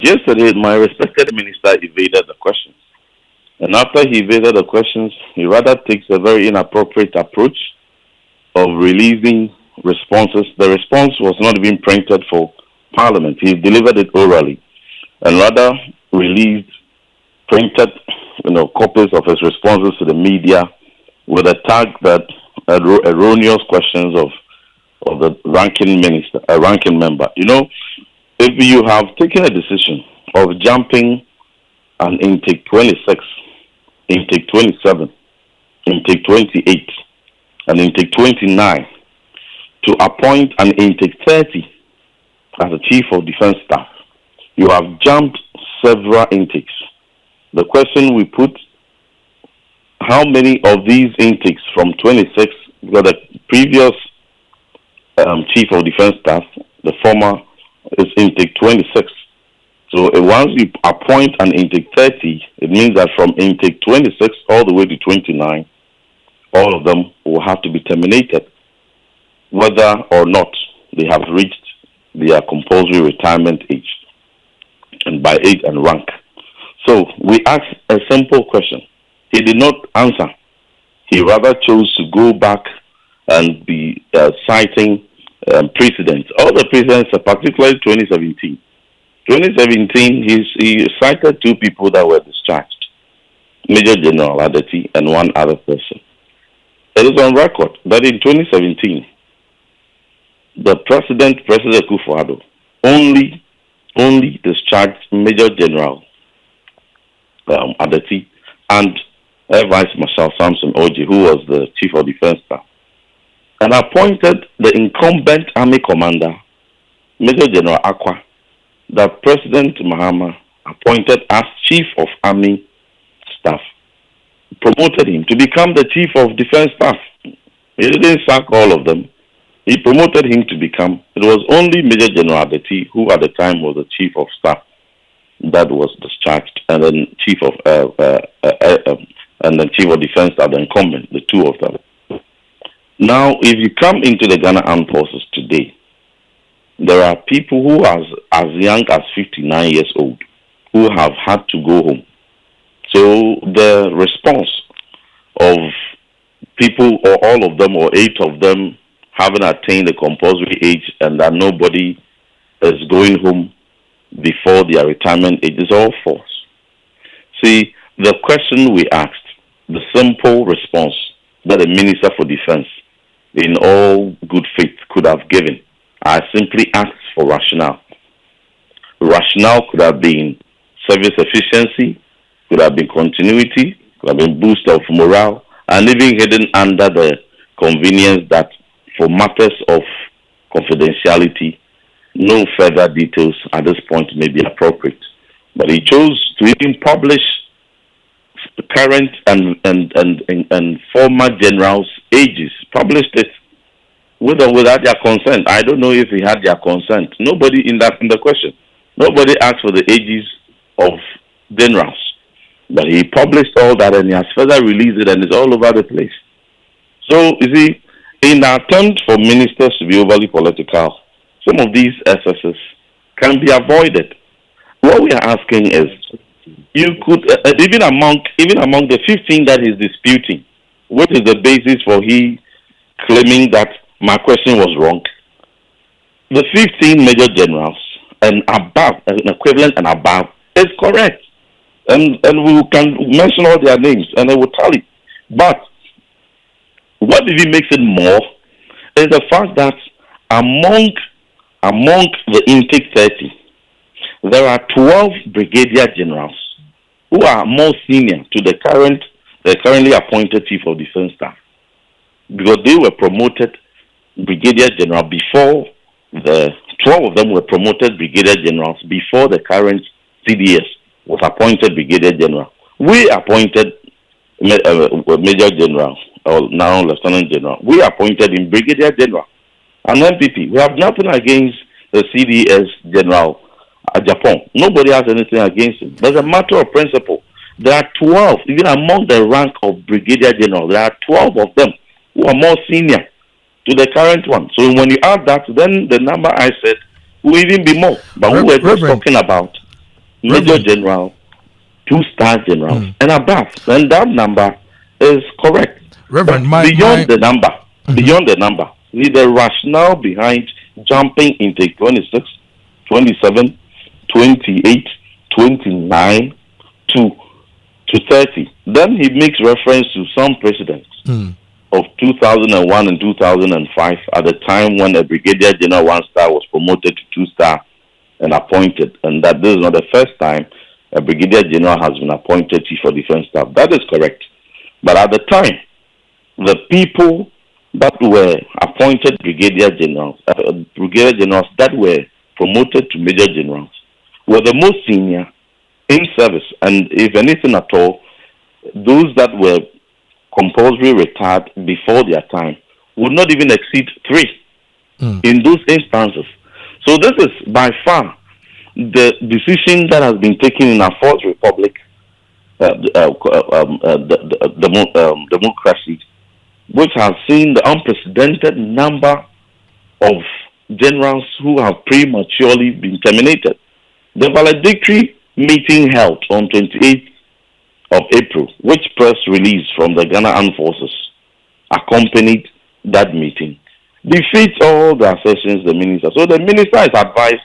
Yesterday, my respected minister evaded the questions. And after he evaded the questions, he rather takes a very inappropriate approach of releasing responses. The response was not even printed for Parliament. He delivered it orally and rather released printed copies of his responses to the media with a tag that erroneous questions of the ranking member. If you have taken a decision of jumping an intake 26, intake 27, intake 28, and intake 29 to appoint an intake 30 as a chief of defense staff, you have jumped several intakes. The question we put, how many of these intakes from 26, because the previous chief of defense staff, the former, is intake 26. So once you appoint an intake 30, it means that from intake 26 all the way to 29, all of them will have to be terminated, whether or not they have reached their compulsory retirement age, and by age and rank. So we asked a simple question. He did not answer. He rather chose to go back and be citing precedents. All the precedents, particularly 2017. 2017, he cited two people that were discharged, Major General Adeti and one other person. It is on record that in 2017, the President Kufuor, only discharged Major General Adeti and Vice Marshal Samson Oji, who was the Chief of Defense Staff, and appointed the incumbent Army Commander, Major General Akwa, that President Mahama appointed as Chief of Army Staff, promoted him to become the Chief of Defense Staff. He didn't sack all of them. He promoted him to become, it was only Major General Adeti, who at the time was the Chief of Staff, that was discharged, and then Chief of and the Chief of Defense Staff, the incumbent, the two of them. Now, if you come into the Ghana Armed Forces today, there are people who are as young as 59 years old who have had to go home. So the response of people, or all of them, or 8 of them, having attained the compulsory age and that nobody is going home before their retirement age is all false. See, the question we asked, the simple response that the Minister for Defense, in all good faith, could have given, I simply asked for rationale. Rationale could have been service efficiency, could have been continuity, could have been boost of morale, and even hidden under the convenience that for matters of confidentiality, no further details at this point may be appropriate. But he chose to even publish current and former generals' ages, published it with or without their consent. I don't know if he had their consent. Nobody in the question. Nobody asked for the ages of generals. But he published all that and he has further released it and it's all over the place. So, you see, in the attempt for ministers to be overly political, some of these excesses can be avoided. What we are asking is, you could, even among the 15 that he's disputing, what is the basis for he claiming that my question was wrong? The 15 major generals and above, an equivalent and above, is correct. And we can mention all their names and they will tally. But what really makes it more is the fact that among the intake 30, there are 12 brigadier generals who are more senior to the currently appointed Chief of Defense Staff, because they were promoted brigadier general before the 12 of them were promoted brigadier generals before the current CDS was appointed brigadier general. We appointed Major General, or now Lieutenant General. We appointed him brigadier general. And MPP, we have nothing against the CDS General Japan. Nobody has anything against him. There's a matter of principle. There are 12, even among the rank of brigadier general, there are 12 of them who are more senior to the current one. So when you add that, then the number I said will even be more. But we were just talking about Major General, 2-star generals, and above. And that number is correct. Reverend, beyond the number, the rationale behind jumping intake 26, 27, 28, 29 to 30. Then he makes reference to some precedents of 2001 and 2005 at the time when a brigadier general 1-star was promoted to 2-star and appointed, and that this is not the first time a brigadier general has been appointed chief of defense staff. That is correct. But at the time, the people that were appointed brigadier generals that were promoted to major generals were the most senior in service, and if anything at all, those that were compulsory retired before their time would not even exceed 3 in those instances. So this is by far the decision that has been taken in our Fourth Republic democracy, which has seen the unprecedented number of generals who have prematurely been terminated. The valedictory meeting held on 28th of April, which press release from the Ghana Armed Forces accompanied that meeting, defeats all the assertions the minister. So the minister is advised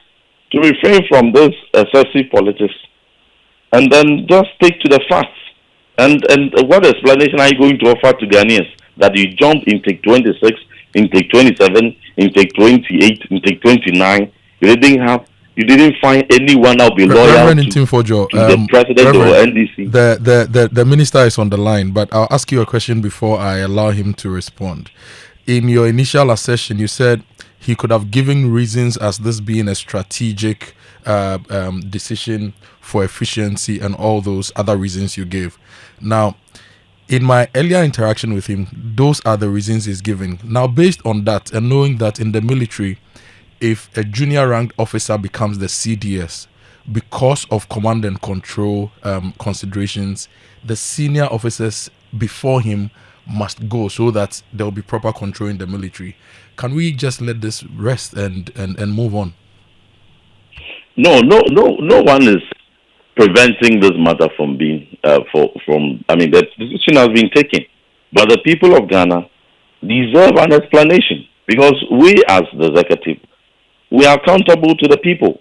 to refrain from this excessive politics and then just stick to the facts. And what explanation are you going to offer to Ghanaians that you jumped intake 26, intake 27, intake 28, intake 29? You didn't find anyone that will be loyal to Ntim Fordjour, the president or NDC. The minister is on the line, but I'll ask you a question before I allow him to respond. In your initial assertion, you said he could have given reasons as this being a strategic decision for efficiency and all those other reasons you gave. Now, in my earlier interaction with him, those are the reasons he's giving. Now, based on that and knowing that in the military, if a junior ranked officer becomes the CDS, because of command and control considerations, the senior officers before him must go so that there will be proper control in the military. Can we just let this rest and move on? No one is preventing this matter from being the decision has been taken, but the people of Ghana deserve an explanation, because we as the executive, we are accountable to the people.